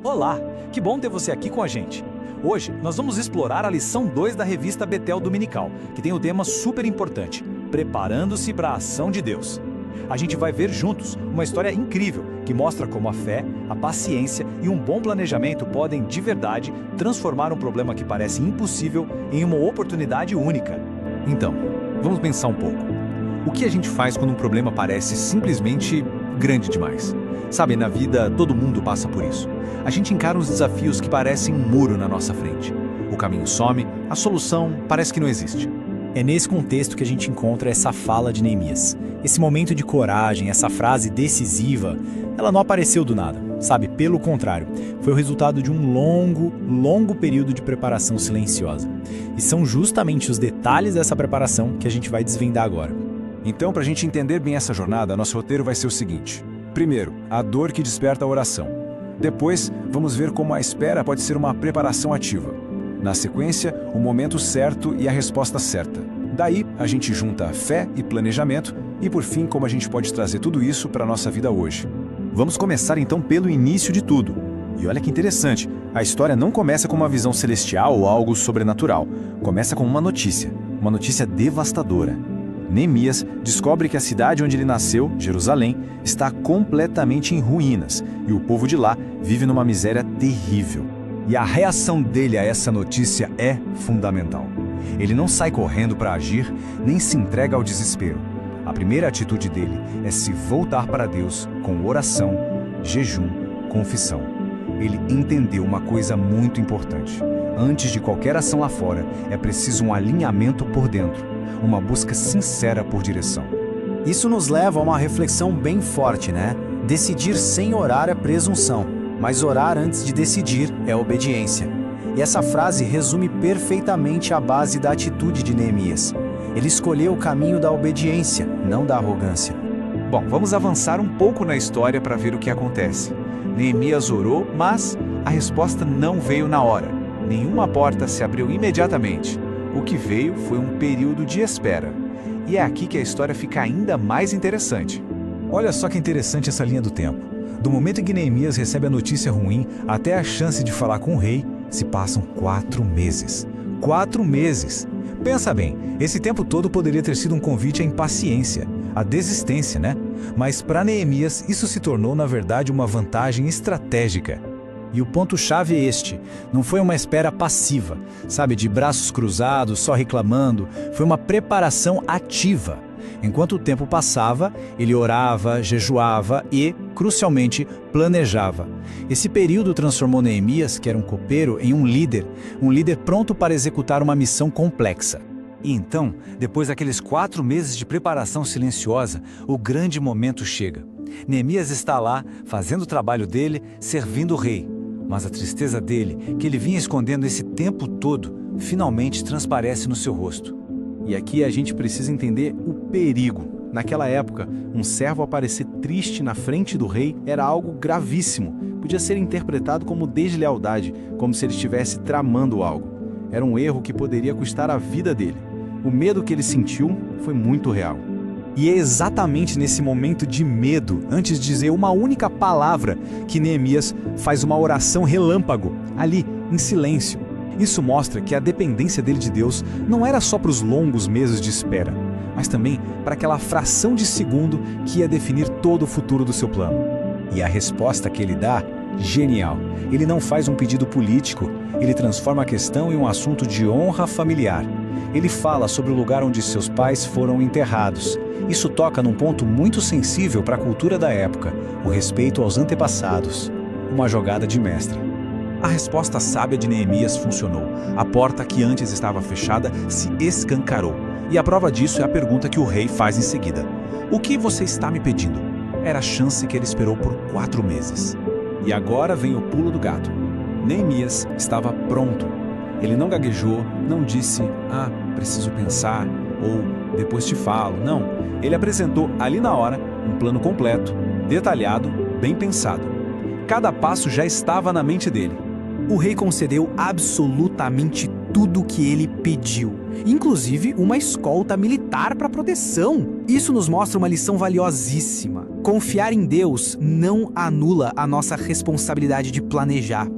Olá, que bom ter você aqui com a gente. Hoje nós vamos explorar a lição 2 da revista Betel Dominical, que tem o tema super importante: preparando-se para a ação de Deus. A gente vai ver juntos uma história incrível que mostra como a fé, a paciência e um bom planejamento podem, de verdade, transformar um problema que parece impossível em uma oportunidade única. Então, vamos pensar um pouco. O que a gente faz quando um problema parece simplesmente grande demais? Sabe, na vida todo mundo passa por isso. A gente encara uns desafios que parecem um muro na nossa frente. O caminho some, a solução parece que não existe. É nesse contexto que a gente encontra essa fala de Neemias. Esse momento de coragem, essa frase decisiva, ela não apareceu do nada, sabe? Pelo contrário, foi o resultado de um longo período de preparação silenciosa. E são justamente os detalhes dessa preparação que a gente vai desvendar agora. Então, para a gente entender bem essa jornada, nosso roteiro vai ser o seguinte. Primeiro, a dor que desperta a oração. Depois, vamos ver como a espera pode ser uma preparação ativa. Na sequência, o momento certo e a resposta certa. Daí, a gente junta fé e planejamento e, por fim, como a gente pode trazer tudo isso para a nossa vida hoje. Vamos começar então pelo início de tudo. E olha que interessante, a história não começa com uma visão celestial ou algo sobrenatural. Começa com uma notícia devastadora. Neemias descobre que a cidade onde ele nasceu, Jerusalém, está completamente em ruínas e o povo de lá vive numa miséria terrível. E a reação dele a essa notícia é fundamental. Ele não sai correndo para agir, nem se entrega ao desespero. A primeira atitude dele é se voltar para Deus com oração, jejum, confissão. Ele entendeu uma coisa muito importante. Antes de qualquer ação lá fora, é preciso um alinhamento por dentro, uma busca sincera por direção. Isso nos leva a uma reflexão bem forte, né? Decidir sem orar é presunção, mas orar antes de decidir é obediência. E essa frase resume perfeitamente a base da atitude de Neemias. Ele escolheu o caminho da obediência, não da arrogância. Bom, vamos avançar um pouco na história para ver o que acontece. Neemias orou, mas a resposta não veio na hora. Nenhuma porta se abriu imediatamente. O que veio foi um período de espera. E é aqui que a história fica ainda mais interessante. Olha só que interessante essa linha do tempo. Do momento em que Neemias recebe a notícia ruim até a chance de falar com o rei, se passam 4 meses. 4 meses! Pensa bem, esse tempo todo poderia ter sido um convite à impaciência, à desistência, né? Mas para Neemias isso se tornou, na verdade, uma vantagem estratégica. E o ponto-chave é este: não foi uma espera passiva, sabe, de braços cruzados, só reclamando. Foi uma preparação ativa. Enquanto o tempo passava, ele orava, jejuava e, crucialmente, planejava. Esse período transformou Neemias, que era um copeiro, em um líder pronto para executar uma missão complexa. E então, depois daqueles 4 meses de preparação silenciosa, o grande momento chega. Neemias está lá, fazendo o trabalho dele, servindo o rei. Mas a tristeza dele, que ele vinha escondendo esse tempo todo, finalmente transparece no seu rosto. E aqui a gente precisa entender o perigo. Naquela época, um servo aparecer triste na frente do rei era algo gravíssimo. Podia ser interpretado como deslealdade, como se ele estivesse tramando algo. Era um erro que poderia custar a vida dele. O medo que ele sentiu foi muito real. E é exatamente nesse momento de medo, antes de dizer uma única palavra, que Neemias faz uma oração relâmpago, ali, em silêncio. Isso mostra que a dependência dele de Deus não era só para os longos meses de espera, mas também para aquela fração de segundo que ia definir todo o futuro do seu plano. E a resposta que ele dá, genial. Ele não faz um pedido político, ele transforma a questão em um assunto de honra familiar. Ele fala sobre o lugar onde seus pais foram enterrados. Isso toca num ponto muito sensível para a cultura da época, o respeito aos antepassados. Uma jogada de mestre. A resposta sábia de Neemias funcionou. A porta que antes estava fechada se escancarou. E a prova disso é a pergunta que o rei faz em seguida: o que você está me pedindo? Era a chance que ele esperou por 4 meses. E agora vem o pulo do gato. Neemias estava pronto. Ele não gaguejou, não disse, preciso pensar, ou depois te falo. Não, ele apresentou ali na hora um plano completo, detalhado, bem pensado. Cada passo já estava na mente dele. O rei concedeu absolutamente tudo o que ele pediu, inclusive uma escolta militar para proteção. Isso nos mostra uma lição valiosíssima. Confiar em Deus não anula a nossa responsabilidade de planejar.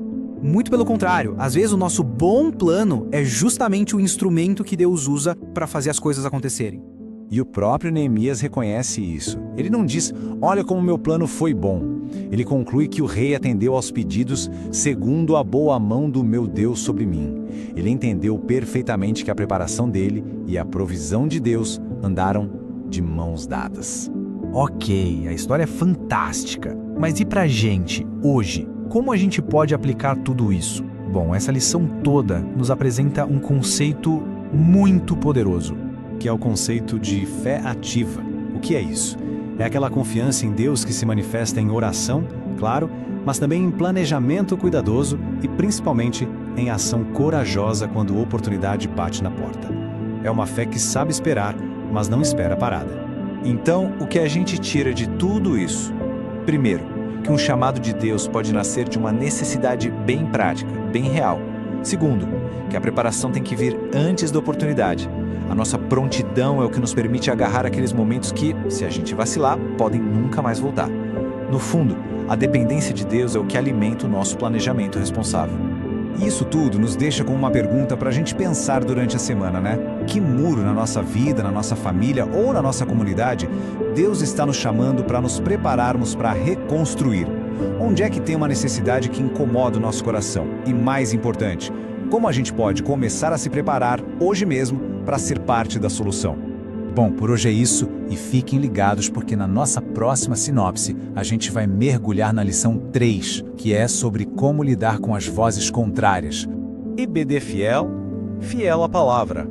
Muito pelo contrário, às vezes o nosso bom plano é justamente o instrumento que Deus usa para fazer as coisas acontecerem. E o próprio Neemias reconhece isso. Ele não diz, olha como meu plano foi bom. Ele conclui que o rei atendeu aos pedidos segundo a boa mão do meu Deus sobre mim. Ele entendeu perfeitamente que a preparação dele e a provisão de Deus andaram de mãos dadas. Ok, a história é fantástica. Mas e pra gente, hoje? Como a gente pode aplicar tudo isso? Bom, essa lição toda nos apresenta um conceito muito poderoso, que é o conceito de fé ativa. O que é isso? É aquela confiança em Deus que se manifesta em oração, claro, mas também em planejamento cuidadoso e principalmente em ação corajosa quando a oportunidade bate na porta. É uma fé que sabe esperar, mas não espera parada. Então, o que a gente tira de tudo isso? Primeiro, que um chamado de Deus pode nascer de uma necessidade bem prática, bem real. Segundo, que a preparação tem que vir antes da oportunidade. A nossa prontidão é o que nos permite agarrar aqueles momentos que, se a gente vacilar, podem nunca mais voltar. No fundo, a dependência de Deus é o que alimenta o nosso planejamento responsável. E isso tudo nos deixa com uma pergunta para a gente pensar durante a semana, né? Que muro na nossa vida, na nossa família ou na nossa comunidade Deus está nos chamando para nos prepararmos para reconstruir? Onde é que tem uma necessidade que incomoda o nosso coração? E mais importante, como a gente pode começar a se preparar hoje mesmo para ser parte da solução? Bom, por hoje é isso e fiquem ligados porque na nossa próxima sinopse a gente vai mergulhar na lição 3, que é sobre como lidar com as vozes contrárias. EBD Fiel, fiel à palavra.